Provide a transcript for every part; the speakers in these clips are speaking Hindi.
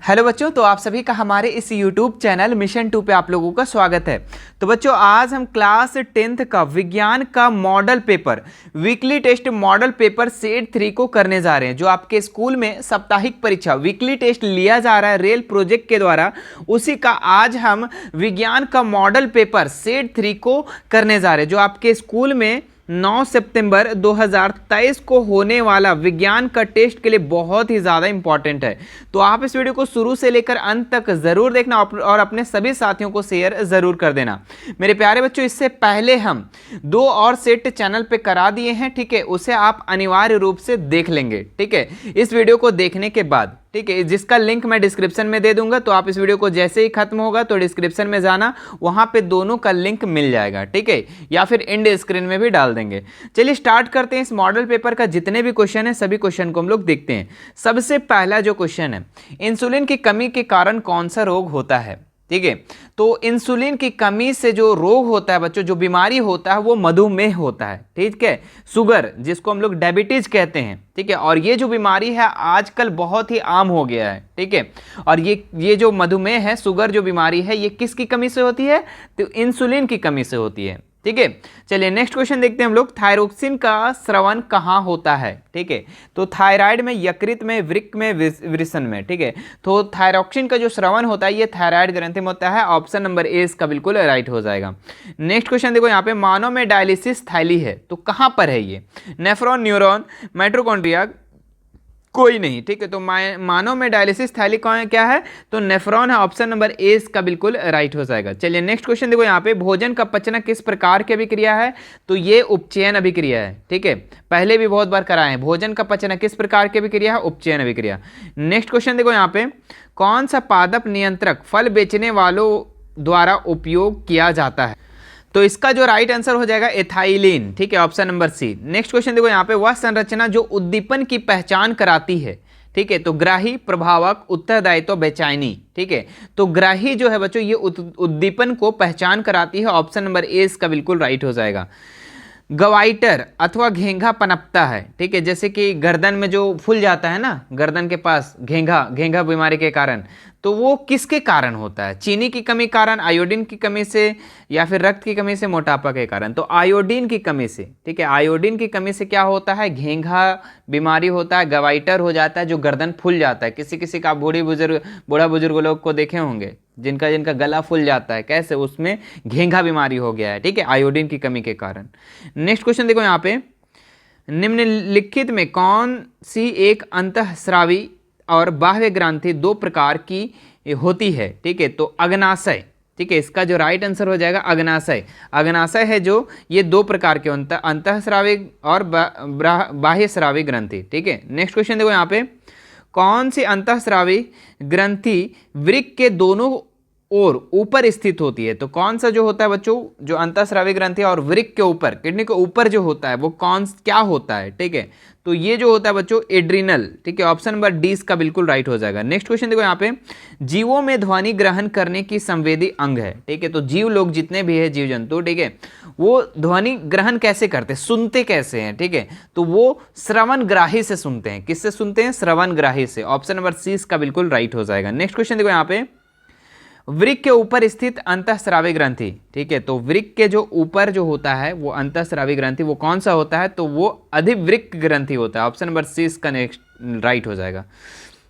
हेलो बच्चों, तो आप सभी का हमारे इस YouTube चैनल मिशन 2 पे आप लोगों का स्वागत है। तो बच्चों, आज हम क्लास 10th का विज्ञान का model paper weekly test model paper set 3 को करने जा रहे हैं। जो आपके स्कूल में साप्ताहिक परीक्षा वीकली टेस्ट लिया जा रहा है रेल प्रोजेक्ट के द्वारा, उसी का आज हम विज्ञान का मॉडल पेपर सेट 3 को करने जा रहे हैं। जो आपके स्कूल में 9 सितंबर 2023 को होने वाला विज्ञान का टेस्ट के लिए बहुत ही ज़्यादा इंपॉर्टेंट है। तो आप इस वीडियो को शुरू से लेकर अंत तक ज़रूर देखना और अपने सभी साथियों को शेयर ज़रूर कर देना। मेरे प्यारे बच्चों, इससे पहले हम 2 और सेट चैनल पे करा दिए हैं, ठीक है। उसे आप अनिवार्य रूप से देख लेंगे, ठीक है, इस वीडियो को देखने के बाद, ठीक है, जिसका लिंक मैं डिस्क्रिप्शन में दे दूंगा। तो आप इस वीडियो को जैसे ही खत्म होगा तो डिस्क्रिप्शन में जाना, वहां पे दोनों का लिंक मिल जाएगा, ठीक है, या फिर एंड स्क्रीन में भी डाल देंगे। चलिए स्टार्ट करते हैं। इस मॉडल पेपर का जितने भी क्वेश्चन है सभी क्वेश्चन को हम लोग देखते हैं। सबसे पहला जो क्वेश्चन है, इंसुलिन की कमी के कारण कौन सा रोग होता है, ठीक है। तो इंसुलिन की कमी से जो रोग होता है बच्चों, जो बीमारी होता है वो मधुमेह होता है, ठीक है, शुगर, जिसको हम लोग डायबिटीज कहते हैं, ठीक है। और ये जो बीमारी है आजकल बहुत ही आम हो गया है, ठीक है। और ये जो मधुमेह है, शुगर जो बीमारी है, ये किसकी कमी से होती है? तो इंसुलिन की कमी से होती है, ठीक है। चलिए नेक्स्ट क्वेश्चन देखते हैं हम लोग। थायरोक्सिन का स्रवण कहाँ होता है, ठीक है। तो थायराइड में, यकृत में, वृक्क में, वृषण में, ठीक है। तो थायरोक्सिन का जो स्रवण होता है ये थायराइड ग्रंथि में होता है। ऑप्शन नंबर ए इसका बिल्कुल राइट हो जाएगा। नेक्स्ट क्वेश्चन देखो, यहाँ पे मानव में डायलिसिस थैली है, तो कहाँ पर है ये? नेफ्रॉन, न्यूरॉन, माइटोकॉन्ड्रिया, कोई नहीं, ठीक है। तो मानव में डायलिसिस थैली कौन क्या है? तो नेफ्रॉन है। ऑप्शन नंबर ए इसका बिल्कुल राइट हो जाएगा। चलिए नेक्स्ट क्वेश्चन देखो, यहाँ पे भोजन का पचना किस प्रकार की अभिक्रिया है? तो ये उपचयन अभिक्रिया है, ठीक है। पहले भी बहुत बार कराए हैं। भोजन का पचना किस प्रकार की अभिक्रिया है? उपचयन अभिक्रिया। नेक्स्ट क्वेश्चन देखो, यहाँ पे कौन सा पादप नियंत्रक फल बेचने वालों द्वारा उपयोग किया जाता है? तो इसका जो राइट आंसर हो जाएगा एथाइलिन, ठीक है, option number C. Next question देखो, यहाँ पे वह संरचना जो उद्दीपन की पहचान कराती है, ठीक है। तो ग्राही, प्रभावक, उत्तरदायित्व, बेचैनी, ठीक है। तो ग्राही जो है बच्चों ये उद्दीपन को पहचान कराती है। ऑप्शन नंबर ए इसका बिल्कुल राइट हो जाएगा। गवाइटर अथवा घेंघा पनपता है, ठीक है, जैसे कि गर्दन में जो फूल जाता है ना, गर्दन के पास घेंघा बीमारी के कारण, तो वो किसके कारण होता है? चीनी की कमी कारण, आयोडीन की कमी से, या फिर रक्त की कमी से, मोटापा के कारण? तो आयोडीन की कमी से, ठीक है। आयोडीन की कमी से क्या होता है? घेंघा बीमारी होता है, गवाइटर हो जाता है, जो गर्दन फूल जाता है। किसी का बूढ़ा बुजुर्ग लोग को देखे होंगे जिनका गला फूल जाता है, कैसे? उसमें घेंघा बीमारी हो गया है, ठीक है, आयोडीन की कमी के कारण। नेक्स्ट क्वेश्चन देखो, यहाँ पे निम्नलिखित में कौन सी एक अंतःस्रावी और बाह्य ग्रंथि 2 प्रकार की होती है, ठीक है। तो अग्नाशय, ठीक है, इसका जो राइट आंसर हो जाएगा अग्नाशय। अग्नाशय है जो ये 2 प्रकार के अंतःस्रावी और बाह्य स्रावी ग्रंथि, ठीक है। नेक्स्ट क्वेश्चन देखो, यहाँ पे कौन सी अंतःस्रावी ग्रंथि वृक्क के दोनों और ऊपर स्थित होती है? तो कौन सा जो होता है बच्चों, जो अंतःस्रावी ग्रंथि और वृक्क के ऊपर, किडनी के ऊपर जो होता है वो क्या होता है, ठीक है। तो ये जो होता है बच्चों एड्रिनल, ठीक है। ऑप्शन नंबर डी इसका बिल्कुल राइट हो जाएगा। नेक्स्ट क्वेश्चन देखो, यहाँ पे जीवों में ध्वनि ग्रहण करने की संवेदी अंग है, ठीक है। तो जीव लोग जितने भी है, जीव जंतु, ठीक है, वो ध्वनि ग्रहण कैसे करते हैं, सुनते कैसे हैं, ठीक है। तो वो श्रवण ग्राही से सुनते हैं। किससे सुनते हैं? श्रवण ग्राही से। ऑप्शन नंबर सी इसका बिल्कुल राइट हो जाएगा। नेक्स्ट क्वेश्चन देखो, यहाँ पे वृक्क के ऊपर स्थित अंतःस्रावी ग्रंथि, ठीक है। तो वृक्क के जो ऊपर जो होता है वो अंतःस्रावी ग्रंथि, वो कौन सा होता है? तो वो अधिवृक्क ग्रंथि होता है। ऑप्शन नंबर सी इसका नेक्स्ट राइट हो जाएगा।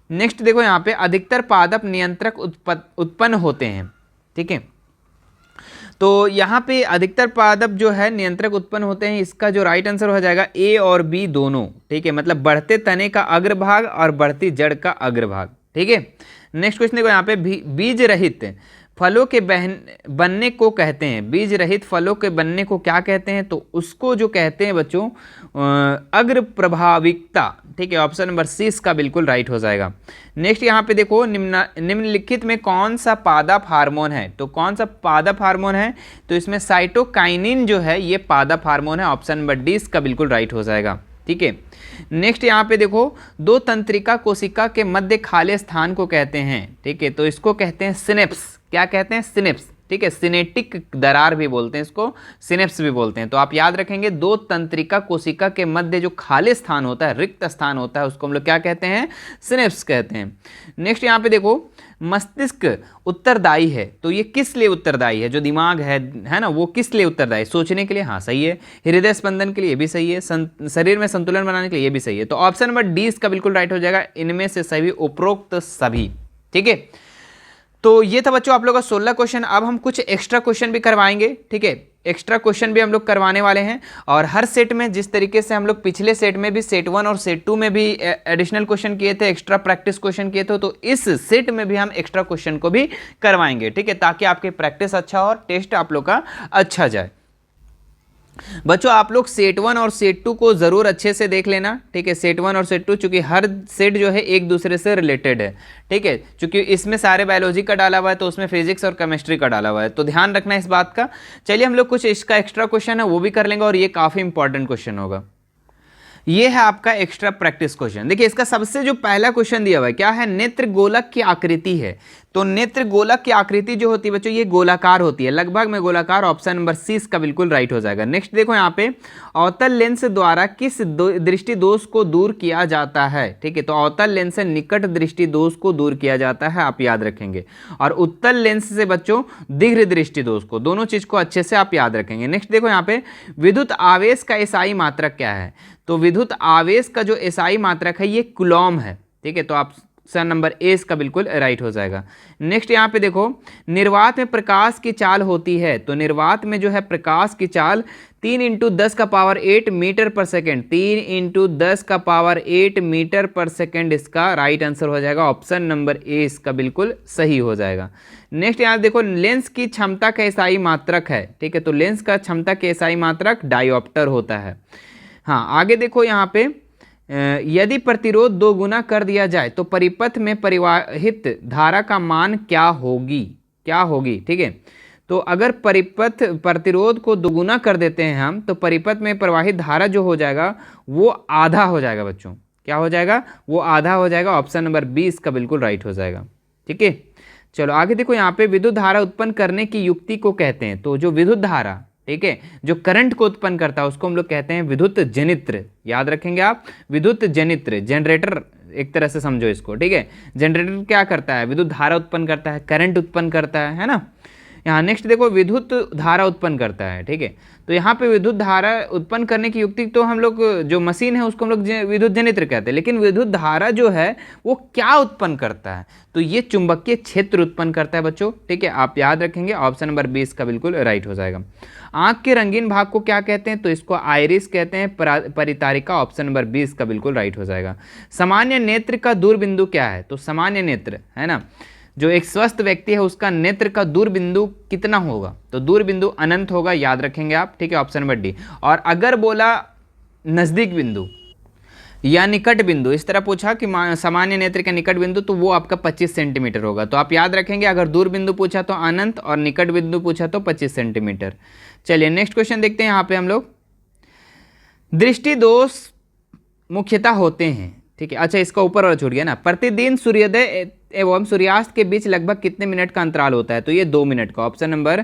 नेक्स्ट देखो, यहाँ पे अधिकतर पादप नियंत्रक उत्पन्न होते हैं, ठीक है। तो यहाँ पे अधिकतर पादप जो है नियंत्रक उत्पन्न होते हैं। इसका जो राइट आंसर हो जाएगा ए और बी दोनों, ठीक है, मतलब बढ़ते तने का अग्रभाग और बढ़ती जड़ का अग्रभाग, ठीक है। नेक्स्ट क्वेश्चन देखो, यहाँ पे बीज रहित फलों के बनने को कहते हैं। बीज रहित फलों के बनने को क्या कहते हैं? तो उसको जो कहते हैं बच्चों अग्र प्रभाविकता, ठीक है। ऑप्शन नंबर सी इसका बिल्कुल राइट हो जाएगा। नेक्स्ट यहाँ पे देखो, निम्नलिखित में कौन सा पादप हार्मोन है? तो कौन सा पादप हार्मोन है? तो इसमें साइटोकाइनिन जो है ये पादप हार्मोन है। ऑप्शन नंबर डी इसका बिल्कुल राइट हो जाएगा, ठीक है। नेक्स्ट यहाँ पे देखो, 2 तंत्रिका कोशिका के मध्य खाली स्थान को कहते हैं, ठीक है। तो इसको कहते हैं सिनेप्स। क्या कहते हैं? सिनेप्स, ठीक है, सिनेटिक दरार भी बोलते हैं इसको, सिनेप्स भी बोलते हैं। तो आप याद रखेंगे, दो तंत्रिका कोशिका के मध्य जो खाली स्थान होता है, रिक्त स्थान होता है, उसको हम लोग क्या कहते हैं, सिनेप्स कहते हैं। नेक्स्ट यहाँ पे देखो, मस्तिष्क उत्तरदायी है, तो ये किस लिए उत्तरदायी है, जो दिमाग है ना, वो किस लिए उत्तरदायी, सोचने के लिए, हाँ सही है, हृदय स्पंदन के लिए भी सही है, शरीर में संतुलन बनाने के लिए ये भी सही है। तो ऑप्शन नंबर डी इसका बिल्कुल राइट हो जाएगा, इनमें से सभी, उपरोक्त सभी। ठीक है, तो ये था बच्चों आप लोगों का 16 क्वेश्चन। अब हम कुछ एक्स्ट्रा क्वेश्चन भी करवाएंगे। ठीक है, एक्स्ट्रा क्वेश्चन भी हम लोग करवाने वाले हैं, और हर सेट में जिस तरीके से हम लोग पिछले सेट में भी, सेट 1 और सेट 2 में भी एडिशनल क्वेश्चन किए थे, एक्स्ट्रा प्रैक्टिस क्वेश्चन किए थे, तो इस सेट में भी हम एक्स्ट्रा क्वेश्चन को भी करवाएंगे। ठीक है, ताकि आपकी प्रैक्टिस अच्छा हो और टेस्ट आप लोग का अच्छा जाए। बच्चों आप लोग सेट 1 और सेट 2 को जरूर अच्छे से देख लेना। ठीक है, सेट 1 और सेट 2, चूंकि हर सेट जो है एक दूसरे से रिलेटेड है। ठीक है, चूंकि इसमें सारे बायोलॉजी का डाला हुआ है, तो उसमें फिजिक्स और केमिस्ट्री का डाला हुआ है, तो ध्यान रखना इस बात का। चलिए हम लोग कुछ इसका एक्स्ट्रा क्वेश्चन है वो भी कर लेंगे, और ये काफी इंपॉर्टेंट क्वेश्चन होगा। ये है आपका एक्स्ट्रा प्रैक्टिस क्वेश्चन। देखिए इसका सबसे जो पहला क्वेश्चन दिया हुआ है, क्या है, नेत्र गोलक की आकृति है। तो नेत्र गोलक की आकृति जो होती है बच्चों, ये गोलाकार होती है, लगभग में गोलाकार। ऑप्शन नंबर सी इसका बिल्कुल राइट हो जाएगा। नेक्स्ट देखो यहाँ पे, अवतल लेंस द्वारा किस दृष्टि दोष को दूर किया जाता है। ठीक है, तो अवतल लेंस से निकट दृष्टि दोष को दूर किया जाता है, आप याद रखेंगे, और उत्तल लेंस से बच्चों दीर्घ दृष्टि दोष को, दोनों चीज को अच्छे से आप याद रखेंगे। नेक्स्ट देखो यहाँ पे, विद्युत आवेश का एसआई मात्रक क्या है। तो विद्युत आवेश का जो एसआई मात्रक है ये कूलॉम है। ठीक है, तो आप ऑप्शन नंबर ए इसका बिल्कुल राइट हो जाएगा। नेक्स्ट यहाँ पे देखो, निर्वात में प्रकाश की चाल होती है। तो निर्वात में जो है प्रकाश की चाल 3 × 10⁸ मीटर पर सेकेंड, 3 × 10⁸ मीटर पर सेकेंड इसका राइट आंसर हो जाएगा। ऑप्शन नंबर ए इसका बिल्कुल सही हो जाएगा। नेक्स्ट यहाँ देखो, लेंस की क्षमता का एसआई मात्रक है। ठीक है, तो लेंस का क्षमता का एसआई मात्रक डायोप्टर होता है। हाँ, आगे देखो यहाँ पे, यदि प्रतिरोध 2 गुना कर दिया जाए तो परिपथ में परिवाहित धारा का मान क्या होगी। ठीक है, तो अगर प्रतिरोध को 2 गुना कर देते हैं हम, तो परिपथ में प्रवाहित धारा जो हो जाएगा वो आधा हो जाएगा बच्चों। क्या हो जाएगा, वो आधा हो जाएगा। ऑप्शन नंबर बी इसका बिल्कुल राइट हो जाएगा। ठीक है, चलो आगे देखो, यहाँ पे विद्युत धारा उत्पन्न करने की युक्ति को कहते हैं। तो जो विद्युत धारा, ठीक है, जो करंट को उत्पन्न करता है उसको हम लोग कहते हैं विद्युत जनित्र। याद रखेंगे आप, विद्युत जनित्र, जनरेटर एक तरह से समझो इसको। ठीक है, जनरेटर क्या करता है, विद्युत धारा उत्पन्न करता है, करंट उत्पन्न करता है ना। यहाँ नेक्स्ट देखो, विद्युत धारा उत्पन्न करता है। ठीक है, तो यहाँ पे विद्युत धारा उत्पन्न करने की युक्ति, तो हम लोग जो मशीन है उसको हम लोग विद्युत जनित्र कहते हैं, लेकिन विद्युत धारा जो है वो क्या उत्पन्न करता है, तो ये चुंबकीय क्षेत्र उत्पन्न करता है बच्चों। ठीक है, आप याद रखेंगे, ऑप्शन नंबर 20 का बिल्कुल राइट हो जाएगा। आंख के रंगीन भाग को क्या कहते हैं, तो इसको आइरिस कहते हैं, परितारिका। ऑप्शन नंबर 20 का बिल्कुल राइट हो जाएगा। सामान्य नेत्र का दूर बिंदु क्या है, तो सामान्य नेत्र है ना, जो एक स्वस्थ व्यक्ति है उसका नेत्र का दूर बिंदु कितना होगा, तो दूर बिंदु अनंत होगा, याद रखेंगे आप। ठीक है, ऑप्शन नंबर डी। और अगर बोला नजदीक बिंदु या निकट बिंदु, इस तरह पूछा कि सामान्य नेत्र का निकट बिंदु, तो वो आपका 25 सेंटीमीटर होगा। तो आप याद रखेंगे, अगर दूर बिंदु पूछा तो अनंत, और निकट बिंदु पूछा तो 25 सेंटीमीटर। चलिए नेक्स्ट क्वेश्चन देखते हैं। यहाँ पे हम लोग, दृष्टि दोष मुख्यतः होते हैं। ठीक है, अच्छा इसका ऊपर वाला छूट गया ना। प्रतिदिन सूर्योदय एवं सूर्यास्त के बीच लगभग कितने मिनट का अंतराल होता है, तो ये 2 मिनट का। ऑप्शन नंबर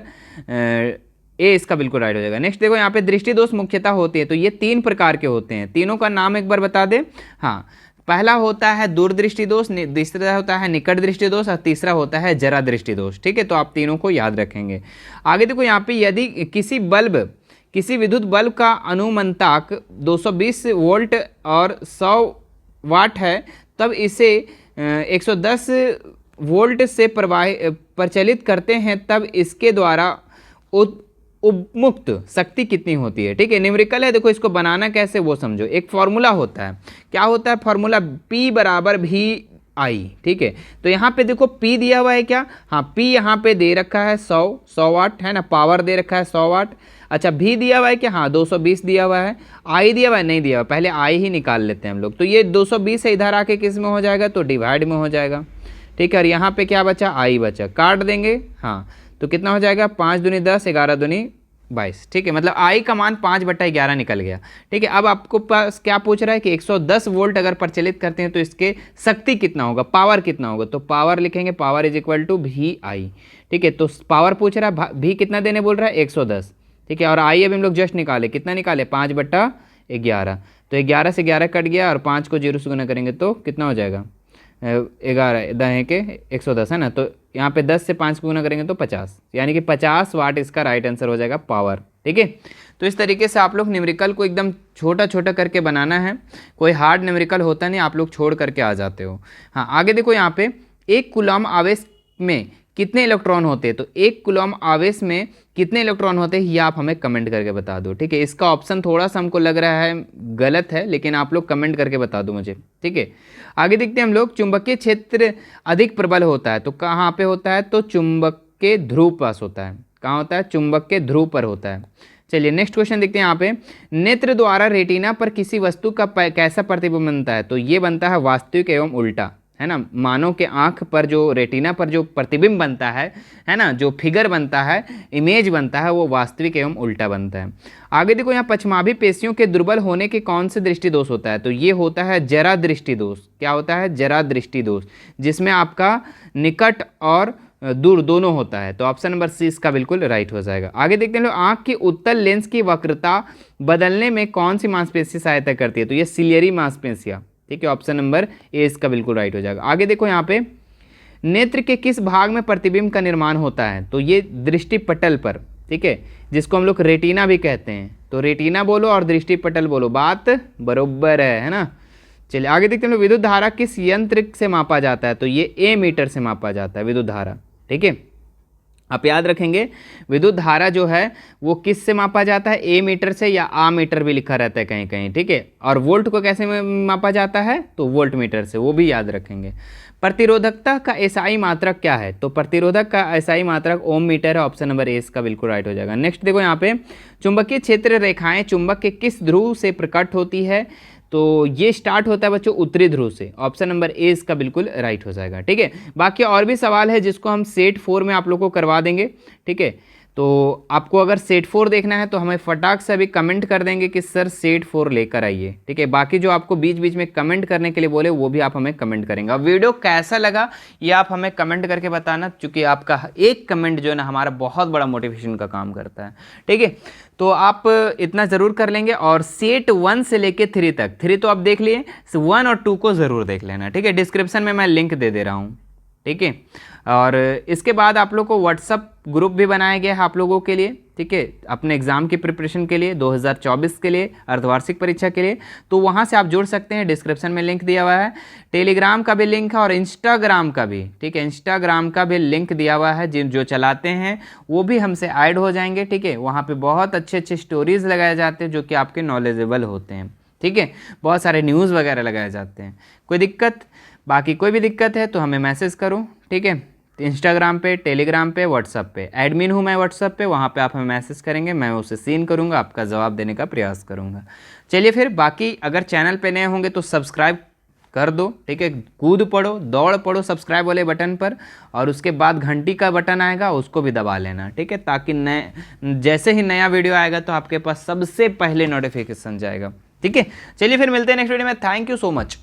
ए इसका बिल्कुल राइट हो जाएगा। नेक्स्ट देखो, यहाँ पे दृष्टि दोष मुख्यतः होती है, तो ये 3 प्रकार के होते हैं। तीनों का नाम एक बार बता दे। हाँ, पहला होता है दूरदृष्टि दोष, दूसरा होता है निकट दृष्टि दोष, और तीसरा होता है जरा दृष्टि दोष। ठीक है, तो आप तीनों को याद रखेंगे। आगे देखो यहाँ पे, यदि किसी विद्युत बल्ब का अनुमंताक 220 वोल्ट और 100 वाट है, तब इसे 110 वोल्ट से प्रचलित करते हैं, तब इसके द्वारा उपमुक्त शक्ति कितनी होती है। ठीक है, न्यूमेरिकल है, देखो इसको बनाना कैसे वो समझो। एक फॉर्मूला होता है, क्या होता है फॉर्मूला, P = VI। ठीक है, तो यहाँ पे देखो P दिया हुआ है क्या, हाँ P यहाँ पे दे रखा है 100 वाट है ना, पावर दे रखा है 100 वाट। अच्छा V दिया हुआ है क्या, हाँ 220 दिया हुआ है। I दिया हुआ है, नहीं दिया हुआ, पहले I ही निकाल लेते हैं हम लोग। तो ये 220 है, इधर आके किस में हो जाएगा, तो डिवाइड में हो जाएगा। ठीक है, और यहाँ पे क्या बचा, I बचा, काट देंगे। हाँ, तो कितना हो जाएगा, 5 दूनी 10, 11 दूनी 22, ठीक है, मतलब आई का मान 5/11 निकल गया। ठीक है, अब आपको पास क्या पूछ रहा है कि 110 वोल्ट अगर प्रचलित करते हैं तो इसके शक्ति कितना होगा, पावर कितना होगा, तो पावर लिखेंगे, power is equal to V I. ठीक है, तो पावर पूछ रहा है, भी कितना देने बोल रहा है 110। ठीक है, और आई अभी हम लोग जस्ट निकाले, कितना निकाले 5/11, तो 11 से 11 कट गया और 5 को 0 से गुना करेंगे तो कितना हो जाएगा 11 दहें के 110 है ना, तो यहाँ पे 10 से 5 को गुना करेंगे तो 50, यानी कि 50 वाट इसका राइट आंसर हो जाएगा पावर। ठीक है, तो इस तरीके से आप लोग न्यूमेरिकल को एकदम छोटा छोटा करके बनाना है, कोई हार्ड न्यूमेरिकल होता नहीं, आप लोग छोड़ करके आ जाते हो। हाँ, आगे देखो यहाँ पे 1 कूलम आवेश में कितने इलेक्ट्रॉन होते हैं, तो 1 कूलम आवेश में कितने इलेक्ट्रॉन होते हैं ये आप हमें कमेंट करके बता दो। ठीक है, इसका ऑप्शन थोड़ा सा हमको लग रहा है गलत है, लेकिन आप लोग कमेंट करके बता दो मुझे। ठीक है, आगे देखते हैं हम लोग, चुंबकीय क्षेत्र अधिक प्रबल होता है तो कहाँ पे होता है, तो चुंबक के ध्रुव पास होता है। कहाँ होता है, चुंबक के ध्रुव पर होता है। चलिए नेक्स्ट क्वेश्चन देखते हैं यहाँ पे, नेत्र द्वारा रेटिना पर किसी वस्तु का कैसा प्रतिबिंब बनता है, तो ये बनता है वास्तविक एवं उल्टा, है ना। मानव के आंख पर जो रेटिना पर जो प्रतिबिंब बनता है ना, जो फिगर बनता है, इमेज बनता है, वो वास्तविक एवं उल्टा बनता है। आगे देखो यहाँ पछमाभी पेशियों के दुर्बल होने के कौन से दृष्टि दोष होता है, तो ये होता है जरा दृष्टि दोष। क्या होता है, जरा दृष्टि दोष, जिसमें आपका निकट और दूर दोनों होता है, तो ऑप्शन नंबर सी इसका बिल्कुल राइट हो जाएगा। आगे देखते हैं आंख की उत्तल लेंस की वक्रता बदलने में कौन सी मांसपेशी सहायता करती है, तो ये सिलियरी मांसपेशियां। ठीक है, ऑप्शन नंबर ए इसका बिल्कुल राइट हो जाएगा। आगे देखो यहाँ पे, नेत्र के किस भाग में प्रतिबिंब का निर्माण होता है, तो ये दृष्टि पटल पर। ठीक है, जिसको हम लोग रेटिना भी कहते हैं, तो रेटिना बोलो और दृष्टि पटल बोलो, बात बरोबर है ना। चलिए आगे देखते हैं, विद्युत धारा किस यंत्र से मापा जाता है, तो ये ए मीटर से मापा जाता है विद्युत धारा। ठीक है, आप याद रखेंगे विद्युत धारा जो है वो किस से मापा जाता है, ए मीटर से, या आ मीटर भी लिखा रहता है कहीं कहीं। ठीक है, और वोल्ट को कैसे मापा जाता है, तो वोल्ट मीटर से, वो भी याद रखेंगे। प्रतिरोधकता का एसआई मात्रक क्या है, तो प्रतिरोधक का एसआई मात्रक ओम मीटर है, ऑप्शन नंबर ए इसका बिल्कुल राइट हो जाएगा। नेक्स्ट देखो यहाँ पे, चुंबकीय क्षेत्र रेखाएं चुंबक के किस ध्रुव से प्रकट होती है, तो ये स्टार्ट होता है बच्चों उत्तरी ध्रुव से, ऑप्शन नंबर ए इसका बिल्कुल राइट हो जाएगा। ठीक है, बाकी और भी सवाल है जिसको हम सेट 4 में आप लोगों को करवा देंगे। ठीक है, तो आपको अगर सेट 4 देखना है तो हमें फटाक से अभी कमेंट कर देंगे कि सर सेट 4 लेकर आइए। ठीक है, बाकी जो आपको बीच बीच में कमेंट करने के लिए बोले वो भी आप हमें कमेंट करेंगे। अब वीडियो कैसा लगा ये आप हमें कमेंट करके बताना, क्योंकि आपका एक कमेंट जो है ना हमारा बहुत बड़ा मोटिवेशन का काम करता है। ठीक है, तो आप इतना ज़रूर कर लेंगे, और सेट 1 से लेके 3 तक, 3 तो आप देख लिए, 1 और 2 को ज़रूर देख लेना। ठीक है, डिस्क्रिप्शन में मैं लिंक दे दे रहा हूँ। ठीक है, और इसके बाद आप लोग को व्हाट्सअप ग्रुप भी बनाया गया है आप लोगों के लिए। ठीक है, अपने एग्जाम की प्रिपरेशन के लिए, 2024 के लिए, अर्धवार्षिक परीक्षा के लिए, तो वहाँ से आप जुड़ सकते हैं। डिस्क्रिप्शन में लिंक दिया हुआ है, टेलीग्राम का भी लिंक है और इंस्टाग्राम का भी। ठीक है, इंस्टाग्राम का भी लिंक दिया हुआ है, जिन जो चलाते हैं वो भी हमसे ऐड हो जाएंगे। ठीक है, वहाँ पर बहुत अच्छे अच्छे स्टोरीज लगाए जाते हैं जो कि आपके नॉलेजेबल होते हैं। ठीक है, बहुत सारे न्यूज़ वगैरह लगाए जाते हैं। कोई दिक्कत, बाकी कोई भी दिक्कत है तो हमें मैसेज करो। ठीक है, इंस्टाग्राम पे, टेलीग्राम पे, व्हाट्सअप पे, एडमिन हूँ मैं व्हाट्सअप पे, वहाँ पे आप हमें मैसेज करेंगे, मैं उसे सीन करूँगा, आपका जवाब देने का प्रयास करूँगा। चलिए फिर, बाकी अगर चैनल पे नए होंगे तो सब्सक्राइब कर दो। ठीक है, कूद पड़ो, दौड़ पड़ो सब्सक्राइब वाले बटन पर, और उसके बाद घंटी का बटन आएगा उसको भी दबा लेना। ठीक है, ताकि जैसे ही नया वीडियो आएगा तो आपके पास सबसे पहले नोटिफिकेशन जाएगा। ठीक है, चलिए फिर मिलते हैं नेक्स्ट वीडियो में। Thank you so much.